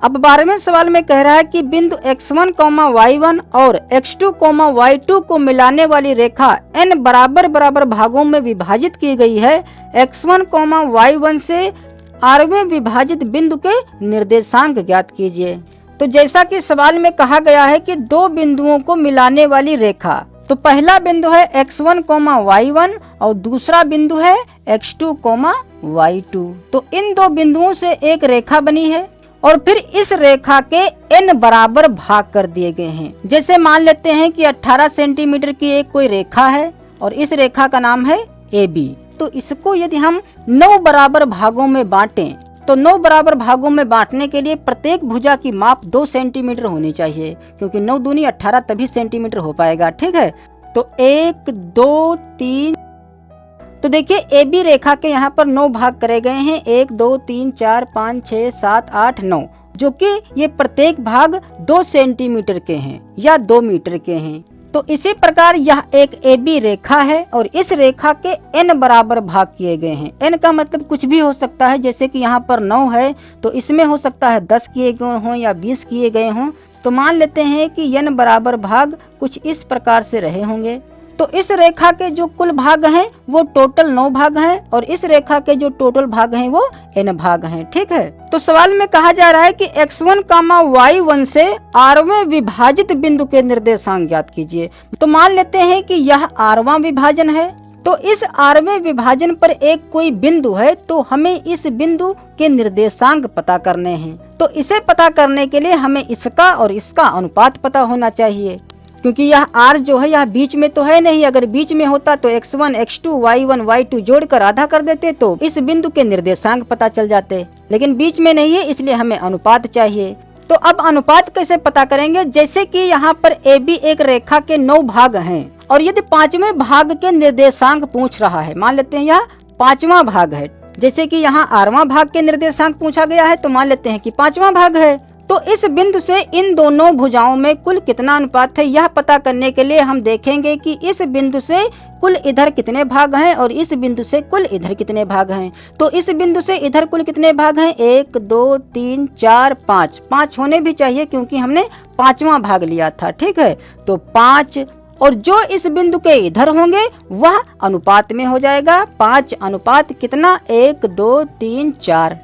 अब 12वें सवाल में कह रहा है कि बिंदु x1, y1 और x2, y2 को मिलाने वाली रेखा n बराबर भागों में विभाजित की गई है। x1, y1 से 8वें विभाजित बिंदु के निर्देशांक ज्ञात कीजिए। तो जैसा कि सवाल में कहा गया है कि दो बिंदुओं को मिलाने वाली रेखा, तो पहला बिंदु है x1, y1 और दूसरा बिंदु है x2, y2। तो इन दो बिंदुओं से एक रेखा बनी है और फिर इस रेखा के n बराबर भाग कर दिए गए हैं। जैसे मान लेते हैं कि 18 सेंटीमीटर की एक कोई रेखा है और इस रेखा का नाम है AB। तो इसको यदि हम 9 बराबर भागों में बांटें, तो 9 बराबर भागों में बांटने के लिए प्रत्येक भुजा की माप 2 सेंटीमीटर होनी चाहिए, क्योंकि 9 दूनी 18 तभी सेंटीमीटर हो पाएगा। ठीक है, तो 1 2 3। तो देखिए AB रेखा के यहाँ पर 9 भाग करे गए हैं, 1 2 3 4 5 6 7 8 9, जो कि ये प्रत्येक भाग 2 सेंटीमीटर के हैं या 2 मीटर के हैं। तो इसी प्रकार यह एक AB रेखा है और इस रेखा के n बराबर भाग किए गए हैं। n का मतलब कुछ भी हो सकता है, जैसे कि यहाँ पर 9 है तो इसमें हो सकता है 10 किए गए हों या 20 किए गए हों। तो मान लेते हैं कि n बराबर भाग कुछ इस प्रकार से रहे होंगे। तो इस रेखा के जो कुल भाग हैं वो टोटल 9 भाग हैं और इस रेखा के जो टोटल भाग हैं वो n भाग हैं। ठीक है, तो सवाल में कहा जा रहा है कि x1, y1 से 8वें विभाजित बिंदु के निर्देशांक ज्ञात कीजिए। तो मान लेते हैं कि यह 8वां विभाजन है। तो इस 8वें विभाजन पर एक कोई बिंदु है, तो हमें इस बिंदु के निर्देशांक पता करने हैं। तो इसे पता करने के लिए हमें इसका और इसका अनुपात पता होना चाहिए, क्योंकि यह r जो है यह बीच में तो है नहीं। अगर बीच में होता तो x1, x2, y1, y2 जोड़कर आधा कर देते तो इस बिंदु के निर्देशांक पता चल जाते, लेकिन बीच में नहीं है, इसलिए हमें अनुपात चाहिए। तो अब अनुपात कैसे पता करेंगे? जैसे कि यहाँ पर AB एक रेखा के 9 भाग हैं और यदि 5वें भाग के निर्देशांक पूछ रहा है, मान लेते हैं यह 5वां भाग है, जैसे कि यहाँ 8वां भाग के निर्देशांक पूछा गया है, तो मान लेते हैं कि 5वां भाग है। तो इस बिंदु से इन दोनों भुजाओं में कुल कितना अनुपात है, यह पता करने के लिए हम देखेंगे कि इस बिंदु से कुल इधर कितने भाग हैं और इस बिंदु से कुल इधर कितने भाग हैं। तो इस बिंदु से इधर कुल कितने भाग हैं? 1 2 3 4 5। 5 होने भी चाहिए क्योंकि हमने 5वां भाग लिया था। ठीक है, तो 5, और जो इस बिंदु के इधर होंगे वह अनुपात में हो जाएगा। 5 अनुपात कितना? 1 2 3 4।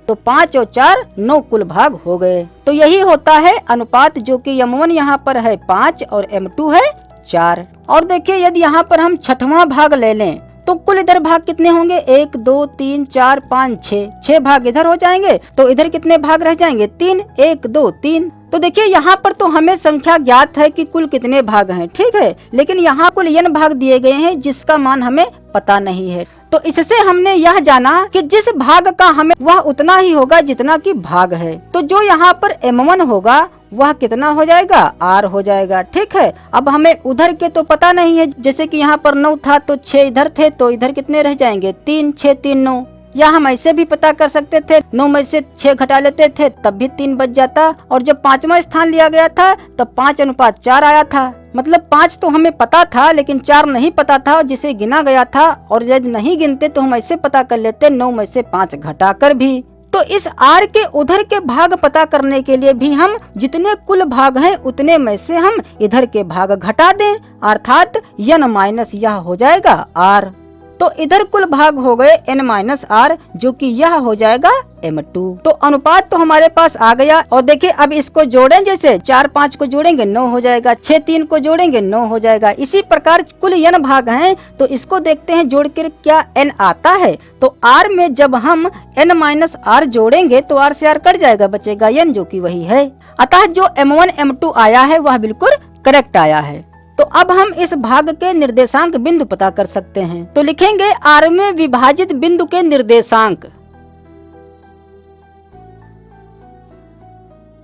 तो 5 और 4 9 कुल भाग हो गए। तो यही होता है अनुपात, जो कि M1 यहाँ पर है 5 और M2 है 4। और देखिए यदि यहाँ पर हम 6वां भाग ले लें तो कुल इधर भाग कितने होंगे? 1 2 3 4 5 6। 6 भाग इधर हो जाएंगे, तो इधर कितने भाग रह जाएंगे? 3। 1 2 3। तो देखिए यहाँ पर तो हमें संख्या ज्ञात है कि कुल कितने भाग हैं। ठीक है, लेकिन यहाँ कुल n भाग दिए गए हैं जिसका मान हमें पता नहीं है। तो इससे हमने यह जाना कि जिस भाग का हमें वह उतना ही होगा जितना कि भाग है। तो जो यहाँ पर M1 होगा वह कितना हो जाएगा? R हो जाएगा। ठीक है, अब हमें उधर के तो पता नहीं है, जैसे कि यहाँ पर 9 था तो 6 इधर थे, तो इधर कितने रह जाएंगे? 3 6 3 9। या हम ऐसे भी पता कर सकते थे, 9 में से 6 घटा लेते थे तब भी 3 बच जाता। और जब 5वां स्थान लिया गया था तब 5 अनुपात 4 आया था। मतलब 5 तो हमें पता था लेकिन 4 नहीं पता था जिसे गिना गया था, और यदि नहीं गिनते तो हम ऐसे पता कर लेते 9 में से 5 घटाकर भी। तो इस R के उधर के भाग पता करने के लिए भी हम जितने कुल भाग हैं उतने में से हम इधर के भाग घटा दें, अर्थात n माइनस यह हो जाएगा R। तो इधर कुल भाग हो गए n माइनस R, जो कि यह हो जाएगा M2। तो अनुपात तो हमारे पास आ गया। और देखिए अब इसको जोड़ें, जैसे 4 5 को जोड़ेंगे 9 हो जाएगा, 6 3 को जोड़ेंगे 9 हो जाएगा। इसी प्रकार कुल n भाग हैं, तो इसको देखते हैं जोड़ कर क्या n आता है। तो R में जब हम n माइनस R जोड़ेंगे तो R से R कट जाएगा, बचेगा n, जो कि वही है। अतः जो M1 M2 आया है वह बिल्कुल करेक्ट आया है। तो अब हम इस भाग के निर्देशांक बिंदु पता कर सकते हैं। तो लिखेंगे 8वें विभाजित बिंदु के निर्देशांक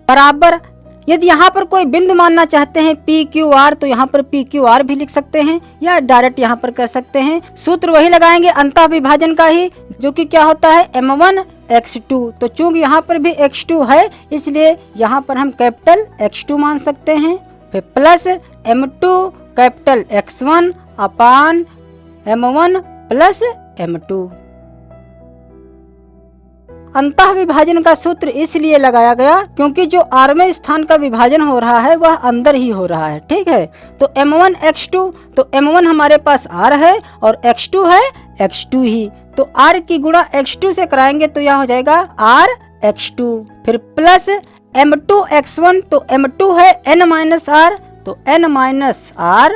बराबर, यदि यहाँ पर कोई बिंदु मानना चाहते हैं PQR, तो यहाँ पर PQR भी लिख सकते हैं या डायरेक्ट यहाँ पर कर सकते हैं। सूत्र वही लगाएंगे अंतः विभाजन का ही, जो कि क्या होता है M1 X2। तो चूंकि यहाँ पर भी X2 है इसलिए यहाँ पर हम कैपिटल X2 मान सकते हैं, फिर प्लस M2 कैपिटल X1 अपान M1 प्लस M2। अंतः विभाजन का सूत्र इसलिए लगाया गया क्योंकि जो r स्थान का विभाजन हो रहा है वह अंदर ही हो रहा है। ठीक है, तो m1 x2, तो m1 हमारे पास r है और x2 है x2 ही, तो r की गुणा x2 से कराएंगे तो यह हो जाएगा r x2, फिर प्लस m2 x1, तो m2 है n माइनस r, तो n माइनस r,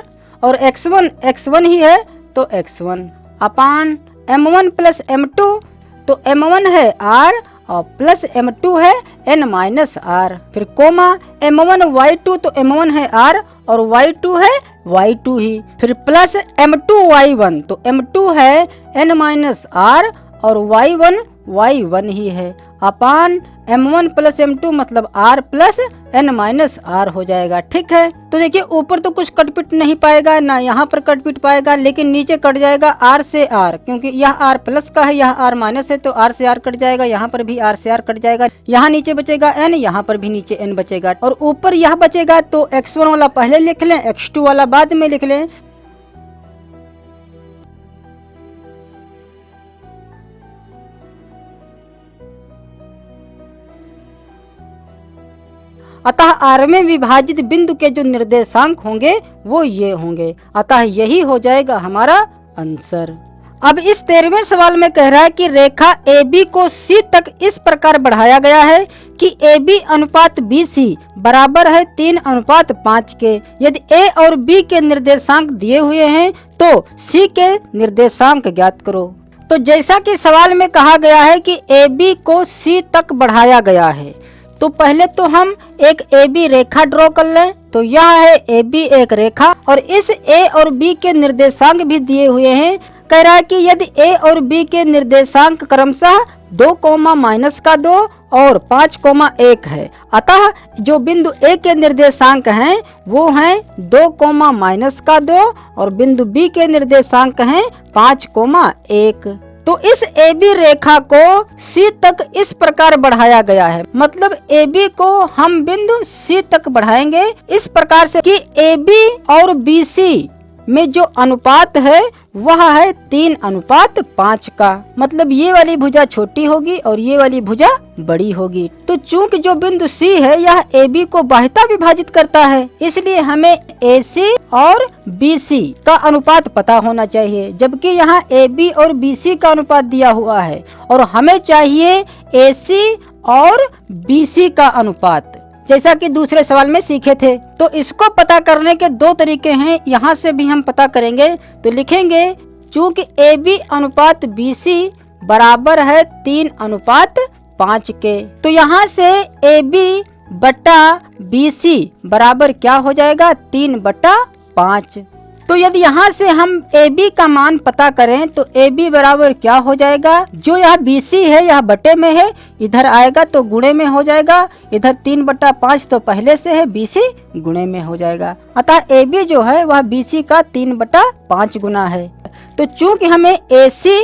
और x1 x1 ही है तो x1 अपान m1 प्लस m2, तो m1 है r और प्लस m2 है n माइनस r, फिर कोमा m1 y2, तो m1 है r और y2 है y2 ही, फिर प्लस m2 y1, तो m2 है n माइनस r और y1 y1 ही है, अपान m1 प्लस m2 मतलब r plus n minus r हो जाएगा। ठीक है, तो देखिए ऊपर तो कुछ कटपिट नहीं पाएगा, ना यहाँ पर कटपिट पाएगा, लेकिन नीचे कट जाएगा r से r, क्योंकि यह r प्लस का है, यह r माइनस है, तो r से r कट जाएगा, यहाँ पर भी r से r कट जाएगा, यहाँ नीचे बचेगा n, यहाँ पर भी नीचे n बचेगा, और ऊपर यह बचेगा, तो x1 वाला पहले लिख लें, x2 वाला बाद में लिख लें। अतः r में विभाजित बिंदु के जो निर्देशांक होंगे वो ये होंगे, अतः यही हो जाएगा हमारा आंसर। अब इस 13वें सवाल में कह रहा है कि रेखा AB को C तक इस प्रकार बढ़ाया गया है कि AB अनुपात BC बराबर है 3:5 के। यदि A और B के निर्देशांक दिए हुए हैं तो C के निर्देशांक ज्ञात करो। तो जैसा कि सवाल में कहा गया है कि AB को C तक बढ़ाया गया है, तो पहले तो हम एक AB रेखा ड्रॉ कर लें। तो यह है AB एक रेखा और इस A और B के निर्देशांक भी दिए हुए हैं। कह रहा है कि यदि A और B के निर्देशांक क्रमशः 2, -2 और 5, 1 है, अतः जो बिंदु A के निर्देशांक हैं वो हैं 2, -2 और बिंदु B के निर्देशांक हैं 5, 1। तो इस AB रेखा को C तक इस प्रकार बढ़ाया गया है, मतलब AB को हम बिंदु C तक बढ़ाएंगे इस प्रकार से कि AB और BC में जो अनुपात है वह है 3:5 का, मतलब ये वाली भुजा छोटी होगी और ये वाली भुजा बड़ी होगी। तो चूंकि जो बिंदु C है यह AB को बाह्यतः विभाजित करता है, इसलिए हमें AC और BC का अनुपात पता होना चाहिए, जबकि यहाँ AB और BC का अनुपात दिया हुआ है और हमें चाहिए AC और BC का अनुपात, जैसा कि दूसरे सवाल में सीखे थे। तो इसको पता करने के 2 तरीके हैं, यहाँ से भी हम पता करेंगे। तो लिखेंगे चूंकि AB अनुपात BC बराबर है 3:5 के, तो यहाँ से AB बटा BC बराबर क्या हो जाएगा 3/5। तो यदि यहाँ से हम AB का मान पता करें तो AB बराबर क्या हो जाएगा, जो यह BC है यह बटे में है, इधर आएगा तो गुणे में हो जाएगा, इधर 3/5 तो पहले से है, BC गुणे में हो जाएगा, अतः AB जो है वह BC का 3/5 गुना है। तो चूंकि हमें AC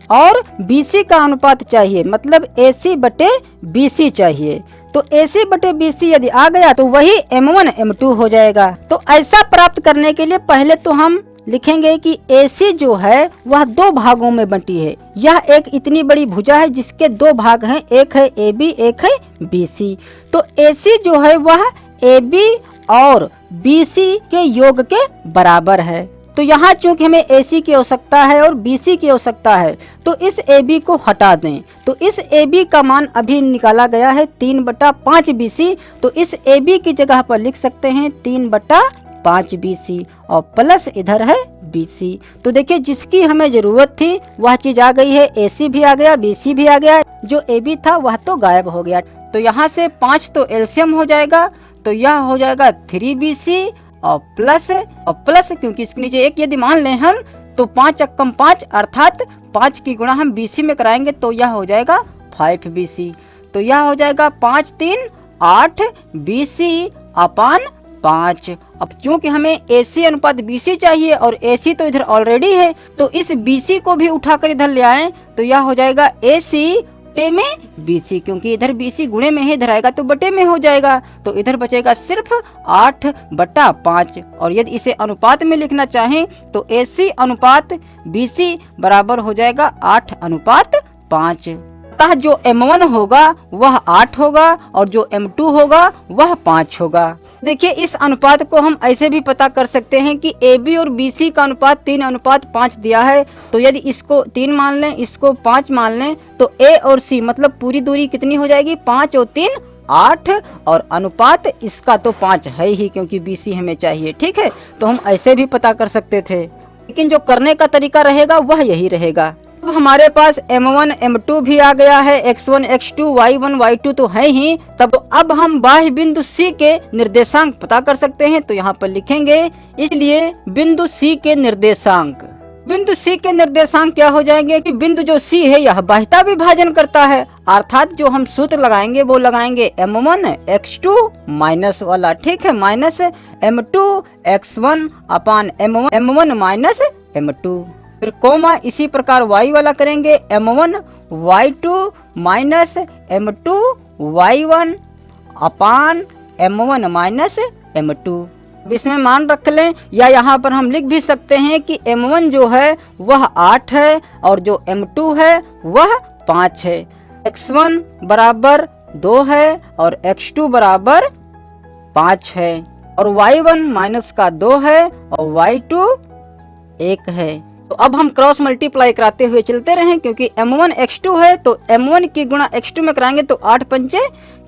और BC का अनुपात चाहिए, मतलब AC बटे BC चाहिए, तो AC बटे BC यदि आ गया तो वही M1 M2 हो जाएगा। तो ऐसा प्राप्त करने के लिए पहले तो हम लिखेंगे कि AC जो है वह 2 भागों में बंटी है। यह एक इतनी बड़ी भुजा है जिसके 2 भाग हैं, एक है AB एक है BC। तो AC जो है वह AB और BC के योग के बराबर है। तो यहाँ चूंकि हमें AC की आवश्यकता है और BC की आवश्यकता है तो इस AB को हटा दें। तो इस AB का मान अभी निकाला गया है 3/5 BC, तो इस AB की जगह पर लिख सकते हैं 3/5 BC और प्लस इधर है BC। तो देखिए जिसकी हमें जरूरत थी वह चीज आ गई है, AC भी आ गया, BC भी आ गया, जो AB था वह तो गायब हो गया। तो यहाँ से 5 तो एलसीएम हो जाएगा, तो यह हो जाएगा 3BC और प्लस क्योंकि इसके नीचे 1 यदि मान लें हम तो 5 × 5 अर्थात 5 की गुणा हम BC में कराएंगे तो यह हो जाएगा 5BC। तो यह हो जाएगा 5 3 8 BC अपान 5। अब चूंकि हमें AC अनुपात BC चाहिए और AC तो इधर ऑलरेडी है, तो इस BC को भी उठाकर इधर ले आए तो यह हो जाएगा AC बटे में BC, क्योंकि इधर BC गुणे में है, इधर आएगा तो बटे में हो जाएगा, तो इधर बचेगा सिर्फ 8/5। और यदि इसे अनुपात में लिखना चाहें तो AC अनुपात BC बराबर हो जाएगा 8:5। अतः जो M1 होगा वह 8 होगा और जो M2 होगा वह 5 होगा। देखिए इस अनुपात को हम ऐसे भी पता कर सकते हैं कि AB और BC का अनुपात 3:5 दिया है, तो यदि इसको 3 मान लें, इसको 5 मान लें, तो A और C मतलब पूरी दूरी कितनी हो जाएगी, 5 और 3 8, और अनुपात इसका तो 5 है ही क्योंकि BC हमें चाहिए। ठीक है, तो हम ऐसे भी पता कर सकते थे, लेकिन जो करने का तरीका रहेगा वह यही रहेगा। अब हमारे पास M1 M2 भी आ गया है, X1 X2 Y1 Y2 तो है ही। तब अब हम बाह्य बिंदु C के निर्देशांक पता कर सकते हैं, तो यहाँ पर लिखेंगे, इसलिए बिंदु C के निर्देशांक, बिंदु C के निर्देशांक क्या हो जाएंगे कि बिंदु जो C है यह बाह्यता विभाजन करता है, अर्थात जो हम सूत्र लगाएंगे वो लगाएंगे M1 X2 माइनस वाला। ठीक है, माइनस M2 X1 अपान M1 माइनस M2, फिर कोमा इसी प्रकार y वाला करेंगे, M1 Y2 minus M2 Y1 अपान M1 माइनस M2। इसमें मान रख लें, या यहाँ पर हम लिख भी सकते हैं कि M1 जो है वह 8 है और जो M2 है वह 5 है। X1 बराबर 2 है और X2 बराबर 5 है, और Y1 माइनस का 2 है और Y2 1 है। तो अब हम क्रॉस मल्टीप्लाई कराते हुए चलते रहें, क्योंकि M1 X2 है तो M1 की गुणा X2 में कराएंगे तो 8 पंचे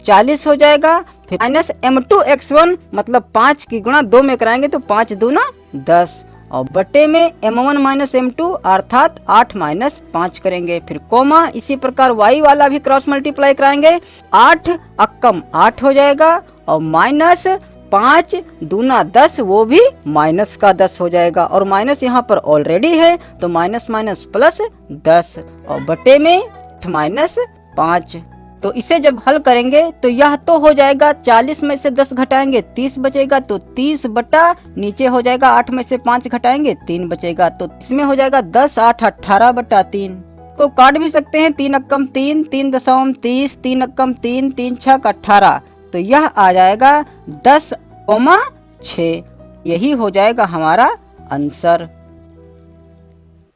40 हो जाएगा, फिर माइनस M2 X1 मतलब 5 की गुणा 2 में कराएंगे तो 5 दूना 10, और बटे में M1 माइनस M2 अर्थात 8 माइनस 5 करेंगे, फिर कोमा इसी प्रकार Y वाला भी क्रॉस मल्टीप्लाई कराएंगे, 8 अक्कम 8 हो जाएगा और माइनस 5 दूना 10, वो भी माइनस का 10 हो जाएगा, और माइनस यहाँ पर ऑलरेडी है तो माइनस माइनस प्लस 10 और बटे में माइनस 5। तो इसे जब हल करेंगे तो यह तो हो जाएगा 40 में से 10 घटाएंगे 30 बचेगा, तो 30 बटा नीचे हो जाएगा 8 में से 5 घटाएंगे 3 बचेगा, तो इसमें हो जाएगा 10 8 18 बटा 3 को काट भी सकते हैं, 3 अक्कम 3 3 दशमलव 30, 3 अक्कम 3 3 छक 18, तो यह आ जाएगा 10,6। यही हो जाएगा हमारा आंसर।